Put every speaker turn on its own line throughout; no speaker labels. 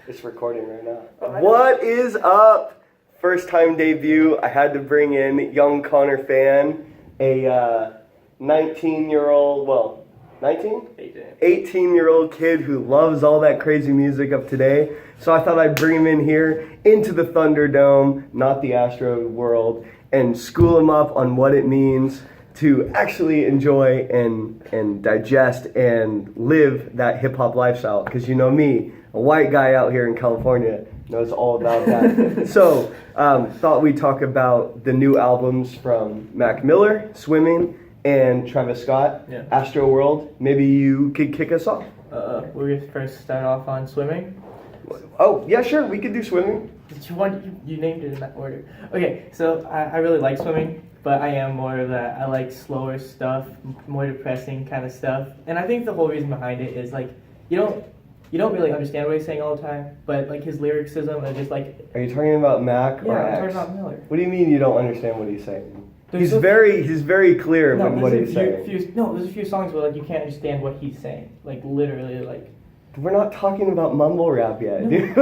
It's recording right now.
Oh,
What is up? First time debut. I had to bring in young Conor fan, a 19-year-old, well, 19? 18-year-old kid who loves all that crazy music of today. So I thought I'd bring him in here into the Thunderdome, not the Astro world, and school him up on what it means to actually enjoy and digest and live that hip-hop lifestyle. Because you know me, a white guy out here in California, knows all about that. So, thought we'd talk about the new albums from Mac Miller, Swimming, and Travis Scott, Astro World. Maybe you could kick us off.
We're going to first start off on Swimming.
Oh, yeah, sure, we could do Swimming.
You named it in that order. Okay, so I really like Swimming, but I am more of that. I like slower stuff, more depressing kind of stuff. And I think the whole reason behind it is like, you don't really understand what he's saying all the time, but like his lyricism are just like...
Are you talking about Mac or X?
I'm talking about Miller.
What do you mean you don't understand what he's saying? He's very clear in what he's saying.
There's a few songs where like you can't understand what he's saying. Like literally like...
We're not talking about mumble rap yet, dude.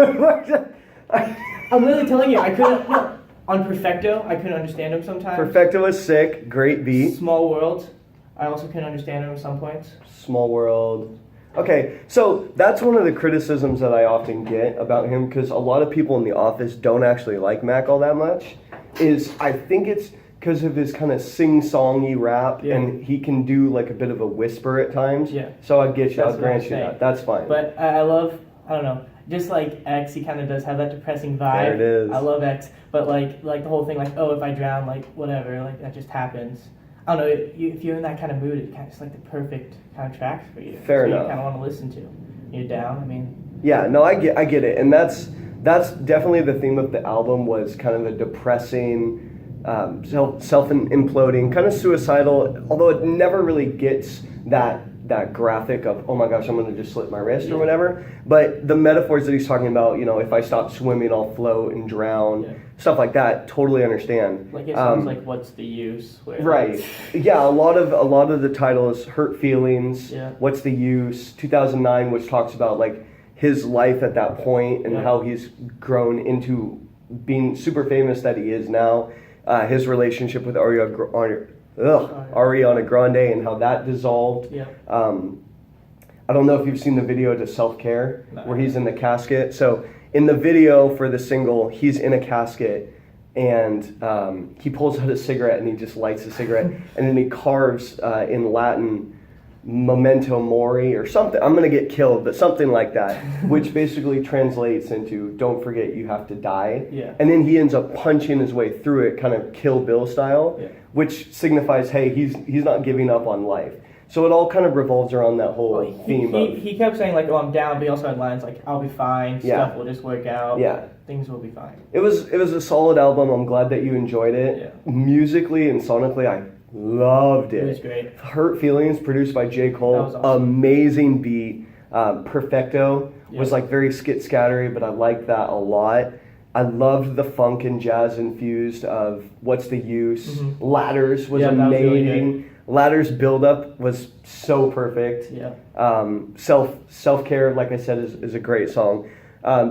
I'm literally telling you, I couldn't... No, on Perfecto, I couldn't understand him sometimes.
Perfecto was sick, great beat.
Small World, I also couldn't understand him at some points.
Small World. Okay, so that's one of the criticisms that I often get about him, because a lot of people in the office don't actually like Mac all that much, is I think it's because of his kind of sing-songy rap, and he can do like a bit of a whisper at times. Yeah. So I get you, I'll grant you that. That's fine.
But I don't know, just like X, he kind of does have that depressing vibe.
There it is.
I love X, but like the whole thing, like, oh, if I drown, like, whatever, like, that just happens. I don't know, if you're in that kind of mood, it kind of, it's like the perfect kind of tracks for you.
Fair enough.
You kind of want to listen to. You're down, I mean.
Yeah, no, I get it, and that's definitely the theme of the album, was kind of a depressing, self-imploding, kind of suicidal, although it never really gets that graphic of, oh my gosh, I'm going to just slit my wrist or whatever. But the metaphors that he's talking about, you know, if I stop swimming, I'll float and drown, stuff like that, totally understand.
Like it sounds like, what's the use?
Right. Yeah, a lot of the title is Hurt Feelings, What's the Use, 2009, which talks about like his life at that point and how he's grown into being super famous that he is now. His relationship with Ariana Grande and how that dissolved. Yeah. I don't know if you've seen the video to Self-Care, where he's in the casket. So in the video for the single, he's in a casket and he pulls out a cigarette and he just lights a cigarette and then he carves in Latin Memento Mori or something. I'm going to get killed, but something like that, which basically translates into don't forget you have to die. Yeah. And then he ends up punching his way through it, kind of Kill Bill style, which signifies, hey, he's not giving up on life. So it all kind of revolves around that whole theme.
He kept saying like, oh, I'm down, but he also had lines like, I'll be fine, stuff will just work out, things will be fine. It was
a solid album. I'm glad that you enjoyed it. Yeah. Musically and sonically, I loved it.
It was great.
Hurt Feelings, produced by J. Cole. That was awesome. Amazing beat. Perfecto was like very skit-scattery, but I liked that a lot. I loved the funk and jazz infused of What's the Use. Mm-hmm. Ladders was amazing. Really Ladders build-up was so perfect. Yeah. Self-Care, like I said, is a great song. I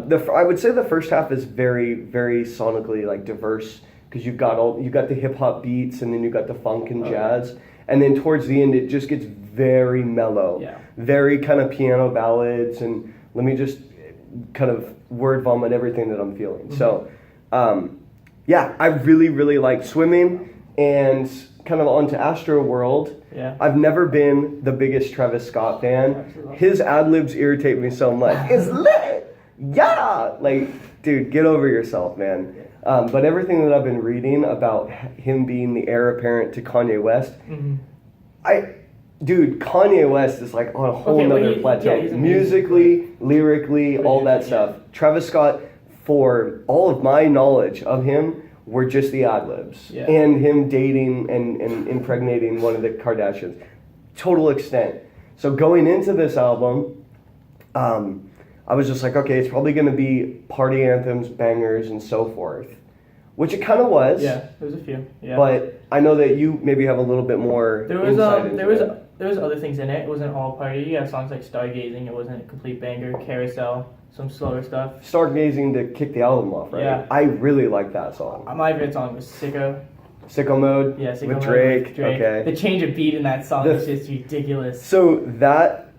would say the first half is very, very sonically like diverse, because you got the hip hop beats and then you got the funk and jazz, and then towards the end it just gets very mellow, very kind of piano ballads, and let me just kind of word vomit everything that I'm feeling. Mm-hmm. So, I really like Swimming, and kind of onto Astro World. Yeah. I've never been the biggest Travis Scott fan. Absolutely. His ad-libs irritate me so much. It's lit! Yeah! Like, dude, get over yourself, man. But everything that I've been reading about him being the heir apparent to Kanye West, Kanye West is like on a whole nother plateau. Musically, lyrically, all that stuff. Travis Scott, for all of my knowledge of him, were just the ad-libs. Yeah. And him dating and impregnating one of the Kardashians. Total extent. So going into this album, I was just like, okay, it's probably going to be party anthems, bangers, and so forth. Which it kind of was.
Yeah, there was a few. Yeah.
But I know that you maybe have a little bit more insight into it.
there was other things in it. It wasn't all party. You have songs like Stargazing. It wasn't a complete banger. Carousel, some slower stuff.
Stargazing to kick the album off, right?
Yeah.
I really like that song.
My favorite song was Sicko.
Sicko Mode.
Yeah, Sicko
with
Mode
Drake.
with Drake.
Okay.
The change of beat in that song is just ridiculous.
So that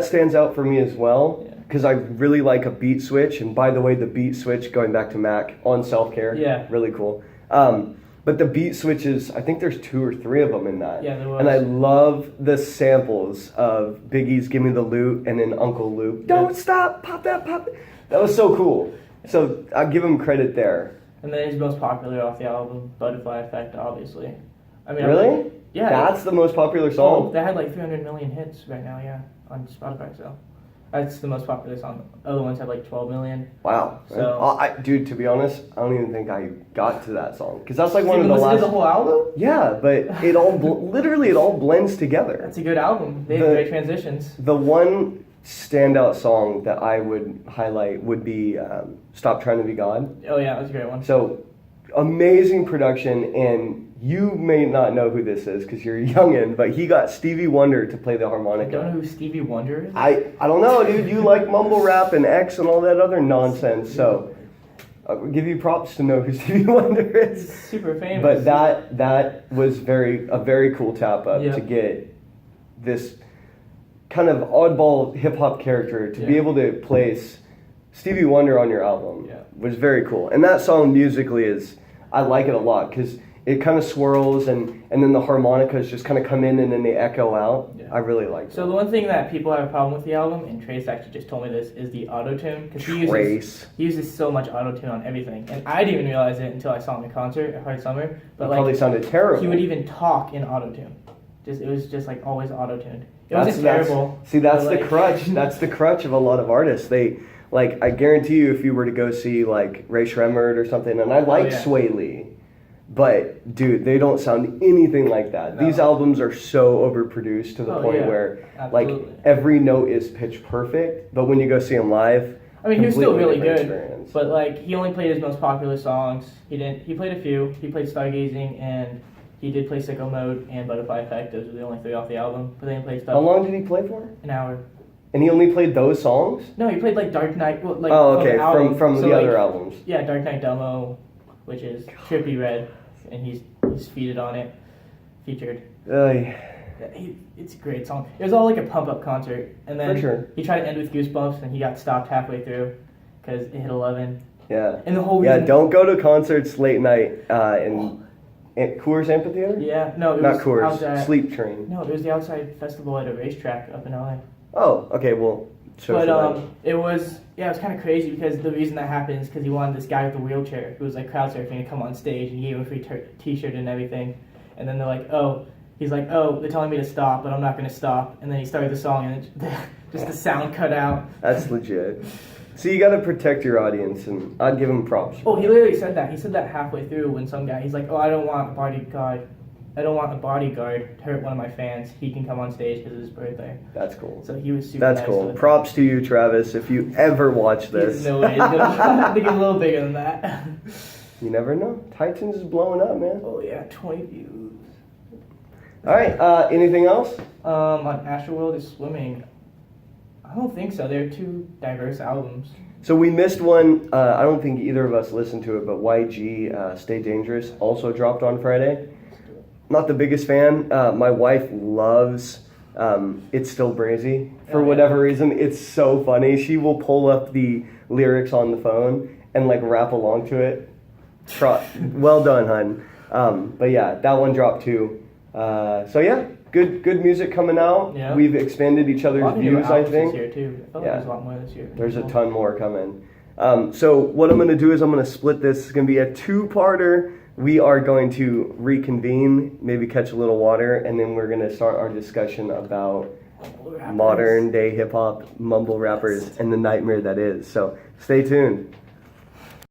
stands out for me as well.
Yeah.
Because I really like a beat switch, and by the way, the beat switch, going back to Mac, on Self-Care,
Yeah.
really cool. But the beat switches, I think there's 2 or 3 of them in that.
Yeah, there was.
And I love the samples of Biggie's "Give Me the Loot" and then Uncle Luke, "Don't stop, pop that, pop it." That was so cool. So I give him credit there.
And then his most popular off the album, Butterfly Effect, obviously. I mean,
Really?
Yeah.
That's the most popular
Oh,
song?
that had like 300 million hits right now, yeah, on Spotify, so. That's the most popular song. Other ones have like 12 million.
Wow.
So-
Dude, to be honest, I don't even think I got to that song. Because that's like one of
Did
the
you listen
last...
to the whole album?
Yeah, but it all literally it all blends together.
That's a good album. They have great transitions.
The one standout song that I would highlight would be "Stop Trying to Be God."
Oh yeah, that was a great one.
So amazing production, and you may not know who this is because you're a youngin', but he got Stevie Wonder to play the
I
harmonica.
don't know who Stevie Wonder is.
I don't know, dude. You like mumble rap and X and all that other nonsense, so I'll give you props to know who Stevie Wonder
He's
is.
super famous.
But that was a very cool tap up
Yeah.
to get this kind of oddball hip hop character to be
Yeah.
able to place Stevie Wonder on your album.
Yeah.
Was very cool. And that song musically I like it a lot because it kind of swirls and then the harmonicas just kind of come in and then they echo out.
Yeah.
I really like
So
that.
the one thing that people have a problem with the album, and Trace actually just told me this, is the auto-tune. Because
Trace.
he uses so much auto-tune on everything. And I didn't even realize it until I saw him in concert at Hard Summer. But
It
like,
probably sounded terrible.
he would even talk in auto-tune. It was just like always auto-tuned. It
That's-
wasn't
that's-
terrible.
See, that's
but,
the
like-
crutch. That's the crutch of a lot of artists. They like. I guarantee you, if you were to go see like Ray Shremmerd or something, and I like
yeah.
Sway Lee, but dude, they don't sound anything like that.
No.
These albums are so overproduced to the
Oh,
point
yeah.
where
Absolutely.
like every note is pitch perfect. But when you go see him live,
I mean, he was still
completely
really
different
good,
experience.
but like he only played his most popular songs. He played a few. He played Stargazing, and he did play Sicko Mode and Butterfly Effect. Those were the only 3 off the album. But then he played stuff
How long did he play for?
an hour.
And he only played those songs?
No, he played like Dark Knight. Well, like
Oh, okay,
the album.
from
So,
the
like,
other albums.
Yeah, Dark Knight Demo, which is Trippie Red, and he's featured on it. Featured. It's a great song. It was all like a pump up concert, and then
For sure.
he tried to end with Goosebumps, and he got stopped halfway through because it hit 11.
Yeah.
And the whole
Yeah,
reason,
don't go to concerts late night in Coors Amphitheater?
Yeah, no, it
Not
was
Coors,
outside.
Sleep Train.
No, it was the outside festival at a racetrack up in LA.
Oh, okay, well,
But it was kind of crazy because the reason that happened is because he wanted this guy with a wheelchair who was like crowd surfing to come on stage, and he gave him a free T-shirt and everything. And then they're like, he's like, they're telling me to stop, but I'm not going to stop. And then he started the song, and just the sound cut out.
That's legit. So you gotta protect your audience, and I'd give him props.
Oh, he literally said that. He said that halfway through when some guy, he's like, I don't want a bodyguard. I don't want a bodyguard to hurt one of my fans. He can come on stage because it's his birthday.
That's cool.
So he was super
That's
nice
cool.
to
Props to you, Travis, if you ever watch this.
No way. I think it's a little bigger than that.
You never know. Titans is blowing up, man.
Oh yeah, 20 views.
All right, anything else?
On Astroworld is Swimming. I don't think so. They're 2 diverse albums.
So we missed one. I don't think either of us listened to it, but YG, Stay Dangerous, also dropped on Friday. Not the biggest fan. My wife loves It's Still Brazy for whatever reason. It's so funny. She will pull up the lyrics on the phone and like rap along to it. Well done, hun. But yeah, that one dropped too. So yeah, good music coming out.
Yeah.
We've expanded each
A
other's
lot of new
views, I
albums
think.
this year too. I felt like there's a lot more this year.
There's a ton more coming. So what I'm going to do is I'm going to split this. It's going to be a 2-parter. We are going to reconvene, maybe catch a little water, and then we're going to start our discussion about modern day hip hop, mumble rappers, and the nightmare that is. So stay tuned.